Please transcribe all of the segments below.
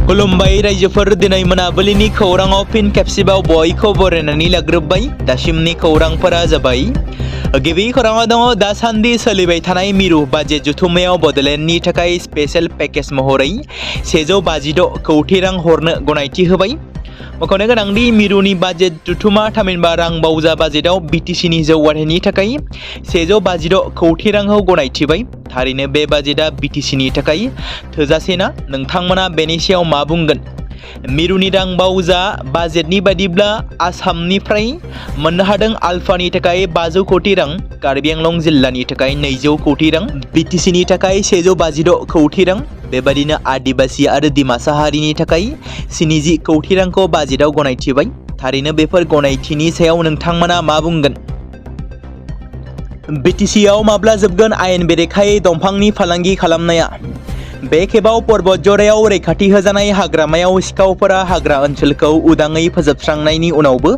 खुलुमबाय रायजोफोर दिनै मोनाबिलिनि खौराङाव फिन खेबसेबाव बयखौ बरायनानै लाग्रोबाय। दासिमनि खौरांफोरा जाबाय गिबि खौराङाव दङ दासान्दि सोलिबाय थानाय मिरु बाजेट जुथुमायाव बड'लेण्डनि थाखाय स्पेशल पेकेज महरै 156 कौटि रां हरनो गनायथि होबाय। मख'नो गोनांदि मिरुनि बाजेट जुथुमा थामहिनबा रां बावजा बाजेटआव बिटिसिनि जौगाथायनि थाखाय 156 कौटि रांखौ गनायथिबाय। थारैनो बे बाजेटआ बिटिसिनि थाखाय थोजासेना? नोंथांमोना बेनि सायाव मा बुंगोन? मिरुनि रां बावजा बाजेटनि बायदिब्ला आसामनिफ्राय मोननो हादों आलफानि थाखाय 500 कौटि रां, कार्बि आंलं जिल्लानि थाखाय 200 कौटि रां, बिटिसिनि थाखाय 156 कौटि रां। बेबादिनो आदिबासि आरो दिमासा हारिनि थाखाय 70 कौटि रांखौ बाजेटआव गनायथिबाय। थारैनो बेफोर गनायथिनि सायाव नोंथांमोना मा बुंगोन? बिटिसिआव माब्ला जोबगोन आयेन बेरेखायै दंफांनि फालांगि खालामनाया? बे खेबाव पर्बत जरायाव रैखाथि होजानाय हाग्रामायाव सिखावफोरा हाग्रा ओनसोलखौ उदाङै फोजोबस्रांनायनि उनावबो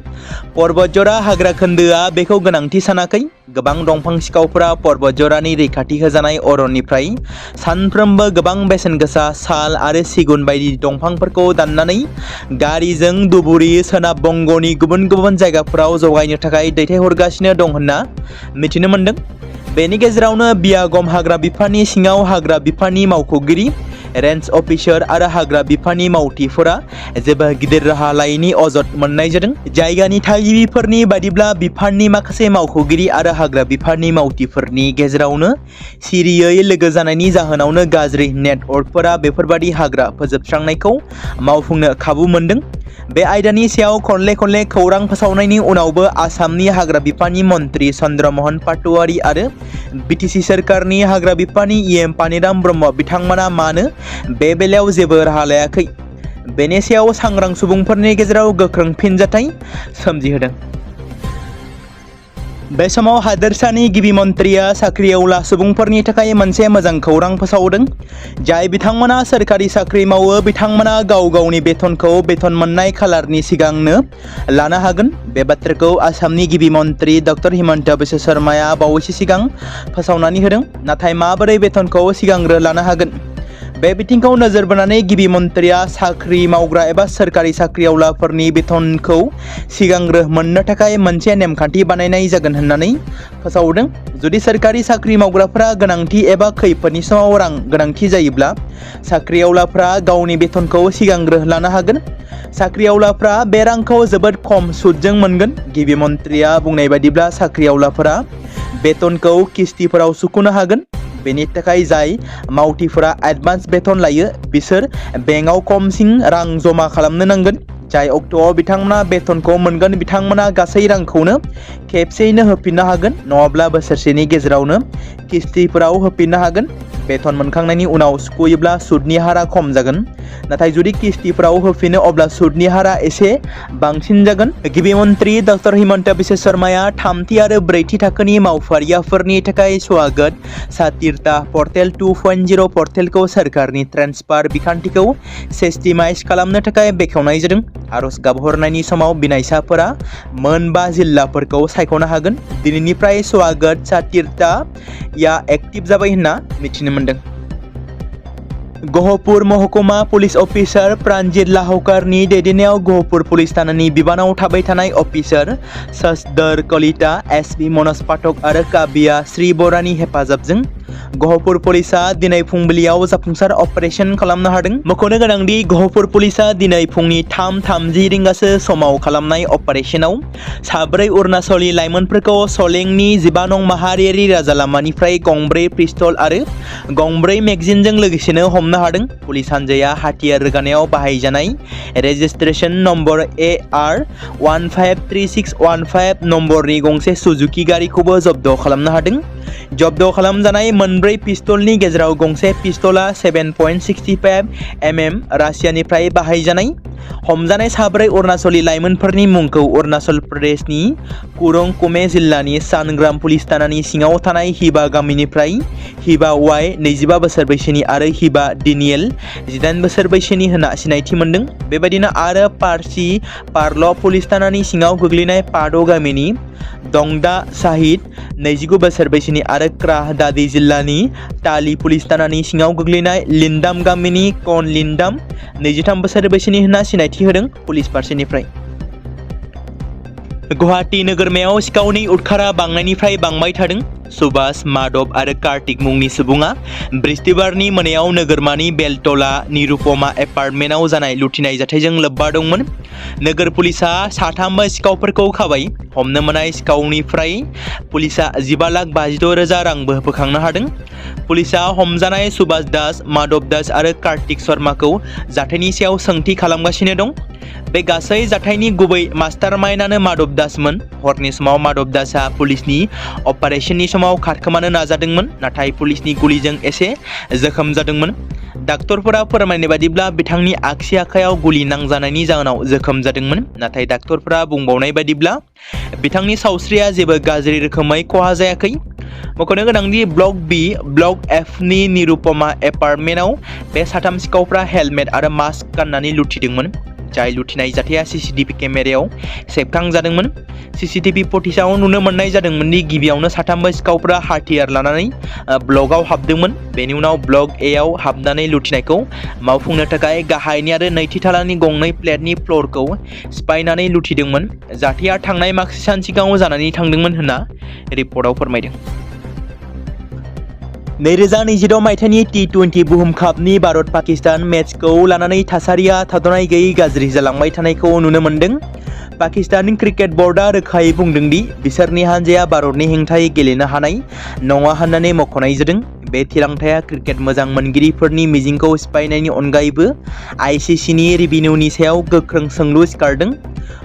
पर्बत जरा हाग्रा खोन्दोआ बेखौ गोनांथि सानाखै। गोबां दंफां सिखावफोरा पर्बत जरानि रैखाथि होजानाय अरननिफ्राय सानफ्रोमबो गोबां बेसेन गोसा साल आरो सिगुन बायदि दंफांफोरखौ दाननानै गारिजों धुबुरी सोनाब बंग'नि गुबुन गुबुन जायगाफोराव जगायनो थाखाय दैथायहरगासिनो दं होनना मिथिनो मोन्दों। बेनि गेजेरावनो बियागम हाग्रा बिफाननि सिङाव हाग्रा बिफाननि मावख'गिरि, रेन्ज अफिसार आरो हाग्रा बिफाननि मावथिफोरा जेबो गिदिर राहा लायैनि अजद मोननाय जादों। जायगानि थागिबिफोरनि बादिब्ला बिफाननि माखासे मावख'गिरि आरो हाग्रा बिफाननि मावथिफोरनि गेजेरावनो सिरियै लोगो जानायनि जाहोनावनो गाज्रि नेटवर्कफोरा बेफोरबादि हाग्रा फोजोबस्रांनायखौ मावफुंनो खाबु मोनदों। बे आयदानि सायाव खनले खनले खौरां फोसावनायनि उनावबो आसामनि हाग्रा बिफाननि मन्त्रि चन्द्रमोहन पाटवारी आरो बिटिसि सोरखारनि हाग्रा बिफाननि EM पानिराम ब्रह्म बिथांमोना मानो बे बेलायाव जेबो राहा लायाखै? बेनि सायाव सांग्रां सुबुंफोरनि गेजेराव गोख्रों फिनजाथाय सोमजिहोदों। बे समाव हादोरसानि गिबि मन्थ्रिया साख्रिआवला सुबुंफोरनि थाखाय मोनसे मोजां खौरां फोसावदों। जाय बिथांमोना सोरखारि साख्रि मावो बिथांमोना गाव गावनि बेथनखौ बेथन मोननाय खालारनि सिगांनो लानो हागोन। बे बाथ्राखौ आसामनि गिबि मन्थ्रि डक्टर हिमन्त बिश्व शर्माया बावैसो सिगां फोसावनानै होदों। नाथाय माबोरै बेथनखौ सिगांग्रो लानो हागोन? बे बिथिंखौ नोजोर बोनानै गिबि मन्थ्रिया साख्रि मावग्रा एबा सोरखारि साख्रिआवलाफोरनि बेथनखौ सिगांग्रो मोननो थाखाय मोनसे नेमखान्थि बानायनाय जागोन होननानै फोसावदों। जुदि सोरखारि साख्रि मावग्राफोरा गोनांथि एबा खैफोदनि समाव रां गोनांथि जायोब्ला साख्रिआवलाफ्रा गावनि बेथनखौ सिगांग्रो लानो हागोन। साख्रिआवलाफ्रा बे रांखौ जोबोद खम सुदजों मोनगोन। गिबि मन्थ्रिया बुंनाय बादिब्ला साख्रिआवलाफोरा बेथनखौ किस्तिफोराव सुख'नो हागोन। बेनि थाखाय जाय मावथिफोरा एडभान्स बेथन लायो बिसोर बेंकआव खमसिन रां जमा खालामनो नांगोन। जाय अक्ट'आव बिथांमोना बेथनखौ मोनगोन बिथांमोना गासै रांखौनो खेबसेयैनो होफिननो हागोन, नङाब्ला बोसोरसेनि गेजेरावनो किस्तिफोराव होफिननो हागोन। बेथन मोनखांनायनि उनाव सुख'योब्ला सुदनि हारा खम जागोन। नाथाय जुदि किस्तिफोराव होफिनो अब्ला सुदनि हारा एसे बांसिन जागोन। गिबि मन्थ्रि डक्टर हिमन्त बिश्व शर्माया थामथि आरो ब्रैथि थाखोनि मावफारियाफोरनि थाखाय स्वागत सातिरता पर्टेल 2.0 पर्टेलखौ सोरखारनि ट्रेन्सफार बिखान्थिखौ सिस्टेमाइज खालामनो थाखाय बेखेवनाय जादों। आर'ज गाबहरनायनि समाव बिनायसाफोरा मोन 5 जिल्लाफोरखौ सायख'नो हागोन। दिनैनिफ्राय स्वागत सातिरताया एक्टिभ जाबाय होनना मिथिनो मोन्दों। गहपुर महकुमा पुलिस अफिसार प्राणजित लाहौकारनि दैदेननायाव गहपुर पुलिस थानानि बिबानाव थाबाय थानाय अफिसार ससदर कलिता, SP मनज पाठक आरो काबिया श्री बरानि हेफाजाबजों गहपुर पुलिसा दिनै फुंबिलियाव जाफुंसार अपारेशन खालामनो हादों। मख'नो गोनांदि गहपुर पुलिसा दिनै फुंनि 3:30 रिंगासो समाव खालामनाय अपारेशनाव 4 अरुणाचली लाइमोनफोरखौ सलेंनि 15 नं माहारियारि राजा लामानिफ्राय 2 पिस्तल आरो 2 मेगजिनजों लोगोसेनो हमनो हादों। पुलिस हान्जाया हाथियार रोगानायाव बाहायजानाय रेजिस्ट्रेशन नम्बर AR 153615 नम्बरनि गंसे सुजुकी गारिखौबो जब्द खालामनो हादों। जब्द खालामजानाय 4 पिस्तलनि गेजेराव गंसे पिस्तला 7.65 mm रासियानिफ्राय बाहायजानाय हमजानाय साब्रै अरुणाचली लाइमोनफोरनि मुंखौ अरुणाचल प्रदेशनि खरं कुमे जिल्लानि सानग्राम पुलिस थानानि सिङाव थानाय हिबा गामिनिफ्राय हिबा वाइ 25 बोसोर बैसोनि आरो हिबा डेनियेल 18 बोसोर बैसोनि होना सिनायथि मोन्दों। बेबायदिनो आरो पारसि पार्ल पुलिस थानानि सिङाव गोग्लैनाय पादो गामिनि दंदा साहिद 29 बोसोर बैसोनि आरो क्राह दादि जिल्लानि ताली पुलिस थानानि सिङाव गोग्लैनाय लिन्दाम गामिनि कन लिन्दाम 23 बोसोर बैसोनि होना सिनायथि होदों पुलिस फारसेनिफ्राय। गुवाहाटी नोगोरमायाव सिखावनि उदखारा बांनायनिफ्राय बांबाय थादों। सुभाष माधव आरो कार्तिक मुंनि सुबुङा बृहस्पतिबारनि मोनायाव नोगोरमानि बेलटला निरुपमा एपार्टमेन्टआव जानाय लुथिनाय जाथायजों लोब्बा दंमोन। नोगोर पुलिसा साथामबो सिखावफोरखौ खाबाय। हमनो मोननाय सिखावनिफ्राय पुलिसा 15,56,000 रांबो बोखांनो हादों। पुलिसा हमजानाय सुभाष दास, माधव दास आरो कार्तिक शर्माखौ जाथायनि सायाव सोंथि खालामगासिनो दं। बे गासै जाथायनि गुबै मास्टारमाइन्डआनो माधव दासमोन। हरनि समाव माधव दासआ पुलिसनि अपारेशननि समाव खारखोमानो नाजादोंमोन, नाथाय पुलिसनि गुलिजों एसे जोखोम जादोंमोन। डाक्टरफोरा फोरमायनाय बादिब्ला बिथांनि आगसि आखायाव गुलि नांजानायनि जाहोनाव जोखोम जादोंमोन, नाथाय डाक्टरफोरा बुंबावनाय बादिब्ला बिथांनि सावस्रिया जेबो गाज्रि रोखोमै खहा जायाखै। मख'नो गोनांदि ब्लक बी, ब्लक एफ नि निरुपमा एपार्टमेन्टआव बे साथाम सिखावफ्रा हेलमेट आरो मास्क गाननानै लुथिदोंमोन। जाय लुथिनाय जाथाया सीसीटीवी केमेरायाव सेबखांजादोंमोन। सीसीटीवी फुटेजाव नुनो मोननाय जादोंमोन दि गिबियावनो साथामबो सिखावफ्रा हाथियार लानानै ब्लकआव हाबदोंमोन। बेनि उनाव ब्लक ए आव हाबनानै लुथिनायखौ मावफुंनो थाखाय गाहायनि आरो नैथि थालानि गंनै फ्लेटनि फ्ल'रखौ सिफायनानै लुथिदोंमोन। जाथाया थांनाय माखासे सान सिगाङाव जानानै थांदोंमोन होनना रिपर्टआव फोरमायदों। 2022 मायथाइनि T20 बुहुम कापनि भारत पाकिस्तान मेचखौ लानानै थासारिया थाद'नाय गैयै गाज्रि जालांबाय थानायखौ नुनो मोन्दों। पाकिस्तान क्रिकेट बर्डआ रोखायै बुंदों दि बिसोरनि हानजाया भारतनि हेंथायै गेलेनो हानाय नङा होननानै मख'नाय जादों। बे थिरांथाया क्रिकेट मोजां मोनगिरिफोरनि मिजिंखौ सिफायनायनि अनगायैबो आईसीसीनि रेभिनिउनि सायाव गोख्रों सोंलु सिखारदों।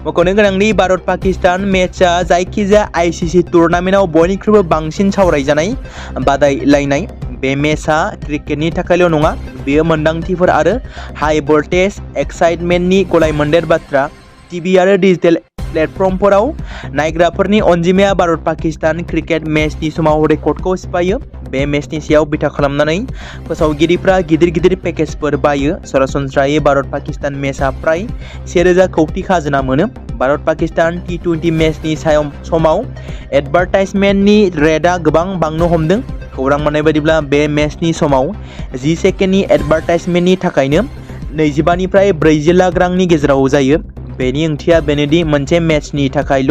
मख'नो गोनांदि भारत पाकिस्तान मेचआ जायखिजाया आईसीसी टुर्नामेन्टआव बयनिख्रुइबो बांसिन सावरायजानाय बादायलायनाय। बे मेचआ क्रिकेटनि थाखायल' नङा, बेयो मोन्दांथिफोर आरो हाई भल्टेज एक्साइटमेन्टनि गलायमोन्देर बाथ्रा। टीवी आरो डिजिटेल प्लेटफर्मफोराव नायग्राफोरनि अनजिमाया भारत पाकिस्तान क्रिकेट मेचनि समाव रेकर्डखौ सिफायो। बे मेचनि सायाव बिथा खालामनानै फोसावगिरिफ्रा गिदिर पेकेजफोर बायो। सरासनस्रायै भारत पाकिस्तान मेचआ फ्राय 1,000 कौटि खाजोना मोनो। भारत पाकिस्तान T20 मेचनि समाव एडभार्टाइजमेन्टनि रेटआ गोबां बांनो हमदों। खौरां मोननाय बायदिब्ला बे मेचनि समाव 10 सेकेन्डनि एडभार्टाइजमेन्टनि थाखायनो 25 निफ्राय 40 लाख रांनि गेजेराव जायो। बेनि ओंथिया बेनोदि मोनसे मेचनि थाखायल'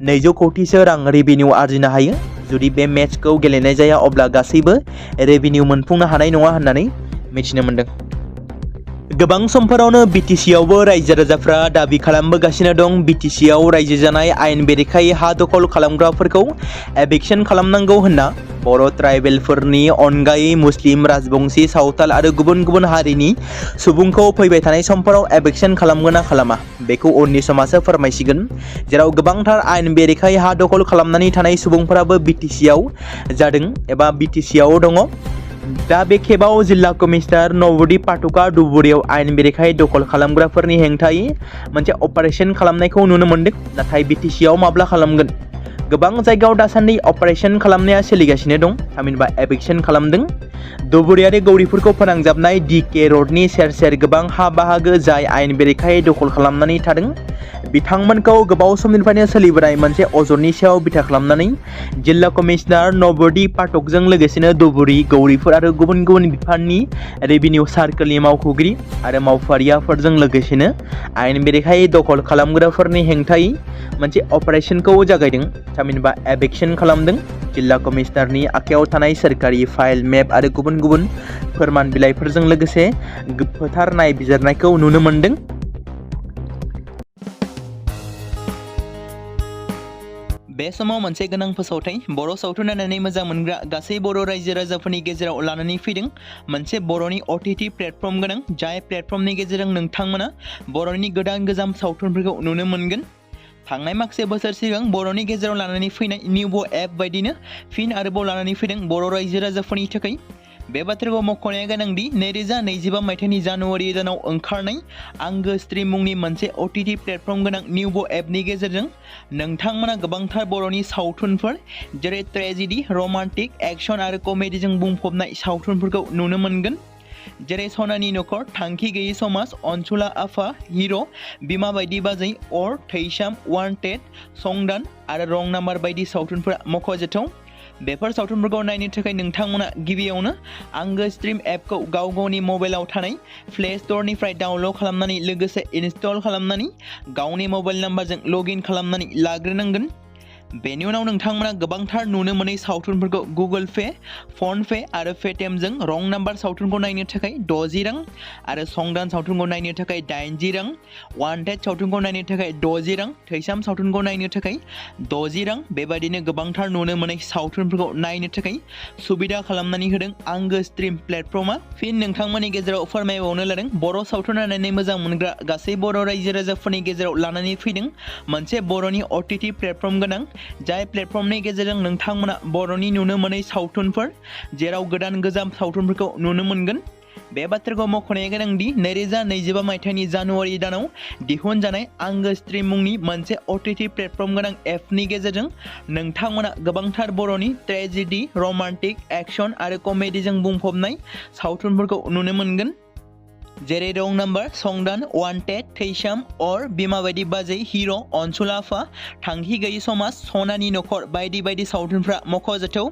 200 कौटिसो रां रेभिनिउ आरजिनो हायो। जुदि बे मेचखौ गेलेनाय जाया अब्ला गासैबो रेभिनिउ मोनफुंनो हानाय नङा होननानै मिथिनो मोन्दों। गोबां समफोरावनो बीटीसीआवबो रायजो राजाफ्रा दाबि खालामबोगासिनो दं। बीटीसीआव रायजो जानाय आयेन बेरेखायै हा दखल खालामग्राफोरखौ एभिक्शन खालामनांगौ होनना। बर' ट्राइबेलफोरनि अनगायै मुस्लिम, राजबंशी, सावताल आरो गुबुन हारिनि सुबुंखौ फैबाय थानाय समफोराव एभिक्शन खालामगोन ना खालामा बेखौ उननि समासो फोरमायसिगोन। जेराव गोबांथार आयेन बेरेखायै हा दखल खालामनानै थानाय सुबुंफोराबो बीटीसीआव जादों एबा बीटीसीआव दङ। दा बे खेबाव जिल्ला कमिशनार नवदीप पाठकआ धुबुरीयाव आयेन बेरेखायै दखल खालामग्राफोरनि हेंथायै मोनसे अपारेशन खालामनायखौ नुनो मोन्दों। नाथाय बीटीसीआव माब्ला खालामगोन? गोबां जायगायाव दासान्दि अपारेशन खालामनाया सोलिगासिनो दं, थामहिनबा एभिक्शन खालामदों। धुबुरीयारि गौरिफोरखौ फोनांजाबनाय DK र'डनि सेर गोबां हा बाहागो जाय आयेन बेरेखायै दखल खालामनानै थादों। बिथांमोनखौ गोबाव समनिफ्रायनो सोलिबोनाय मोनसे अजदनि सायाव बिथा खालामनानै जिल्ला कमिशनार नवदीप पाठकजों लोगोसेनो धुबुरी गौरिफोर आरो गुबुन बिफाननि रेभिनिउ सार्कलनि मावख'गिरि आरो मावफारियाफोरजों लोगोसेनो आयेन बेरेखायै दखल खालामग्राफोरनि हेंथायै मोनसे अपारेशनखौ जागायदों, थामहिनबा एभिक्शन खालामदों। जिल्ला कमिशनारनि आखायाव थानाय सोरखारि फाइल, मेप आरो गुबुन फोरमान बिलाइफोरजों लोगोसे फोथार नायबिजिरनायखौ नुनो मोन्दों। बे समाव मोनसे गोनां फोसावथाय बर' सावथुन नायनानै मोजां मोनग्रा गासै बर' रायजो राजाफोरनि गेजेराव लानानै फैदों मोनसे बर'नि OTT प्लेटफर्म गोनां, जाय प्लेटफर्मनि गेजेरजों नोंथांमोना बर'नि गोजाम सावथुनफोरखौ नुनो मोनगोन। थांनाय माखासे बोसोर सिगां बर'नि गेजेराव लानानै फैनाय निउबो एप बायदिनो फिन आरोबाव लानानै फैदों बर' रायजो राजाफोरनि थाखाय। बे बाथ्राखौ मख'नाया गोनांदि 2025 मायथाइनि जानुवारि दानाव ओंखारनाय आंगो स्ट्रीम मुंनि मोनसे OTT प्लेटफर्म गोनां निउबो एपनि गेजेरजों नोंथांमोना गोबांथार बर'नि सावथुनफोर जेरै ट्रेजेडी, रमान्टिक, एक्शन आरो कमेडीजों बुंफबनाय सावथुनफोरखौ नुनो मोनगोन। जेरै सनानि नखर, थांखि गैयै समाज, अनसुला आफा, हिर', बिमा बायदि बाजै, अर, थैसाम, वान्टेड, संदान आरो रं नाम्बार बायदि सावथुनफोरा मख'जाथाव। बेफोर सावथुनफोरखौ नायनो थाखाय नोंथांमोना गिबियावनो आंगो स्ट्रीम एपखौ गावनि मबाइलाव थानाय प्ले स्ट'रनिफ्राय डाउनल'ड खालामनानै लोगोसे इनस्टल खालामनानै गावनि मबाइल नाम्बारजों लगइन खालामनानै लाग्रोनांगोन। बेनि उनाव नोंथांमोना गोबांथार नुनो मोनै सावथुनफोरखौ गुगोल पे, फन पे आरो पेटिएमजों रं नाम्बार सावथुनखौ नायनो थाखाय 60 रां आरो संदान सावथुनखौ नायनो थाखाय 80 रां, वान्टेड सावथुनखौ नायनो थाखाय 60 रां, थैसाम सावथुनखौ नायनो थाखाय 60 रां बेबायदिनो गोबांथार नुनो मोनै सावथुनफोरखौ नायनो थाखाय सुबिदा खालामनानै होदों आंगो स्ट्रीम प्लेटफर्मा। फिन नोंथांमोननि गेजेराव फोरमायबावनो लादों बर' सावथुन नायनानै मोजां मोनग्रा गासै बर' रायजो राजाफोरनि गेजेराव लानानै फैदों मोनसे बर'नि OTT प्लेटफर्म गोनां जाय प्लेटफर्मनि गेजेरजों नोंथांमोना बर'नि नुनो मोनै सावथुनफोर जेराव गोदान गोजाम सावथुनफोरखौ नुनो मोनगोन। बे बाथ्राखौ मख'नाया गोनांदि 2025 मायथाइनि जानुवारि दानाव दिहुनजानाय आंगो स्ट्रीम मुंनि मोनसे OTT प्लेटफर्म गोनां एपनि गेजेरजों नोंथांमोना गोबांथार बर'नि ट्रेजेडी, रमान्टिक, एक्शन आरो कमेडीजों बुंफबनाय सावथुनफोरखौ नुनो मोनगोन। जेरै रं नाम्बार, संदान, वान्टेड, थैसाम, अर, बिमा बायदि बाजै, हिर', अनसुला आफा, थांखि गैयै समाज, सनानि नखर बायदि बायदि सावथुनफ्रा मख'जाथाव।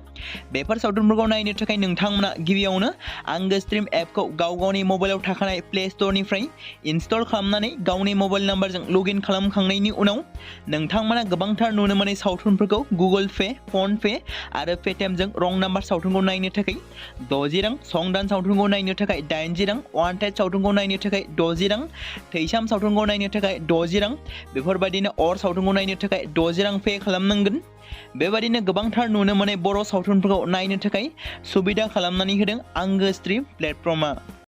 बेफोर सावथुनफोरखौ नायनो थाखाय नोंथांमोना गिबियावनो आंगो स्ट्रीम एपखौ गावनि मबाइलाव थाखानाय प्ले स्ट'रनिफ्राय इनस्टल खालामनानै गावनि मबाइल नाम्बारजों लगइन खालामखांनायनि उनाव नोंथांमोना गोबांथार नुनो मोनै सावथुनफोरखौ गुगोल पे, फन पे आरो पेटिएमजों रं नाम्बार सावथुनखौ नायनो थाखाय 60 रां, संदान सावथुनखौ नायनो थाखाय 80 रां, वान्टेड सावथुनखौ नायनो थाखाय 60 रां, थैसाम सावथुनखौ नायनो थाखाय 60 रां बेफोरबायदिनो अर सावथुनखौ नायनो थाखाय 60 रां पे खालामनांगोन। बेबायदिनो गोबांथार नुनो मोनै बर' सावथुनफोरखौ नायनो थाखाय सुबिदा खालामनानै होदों आंगो स्ट्रीम प्लेटफर्मा।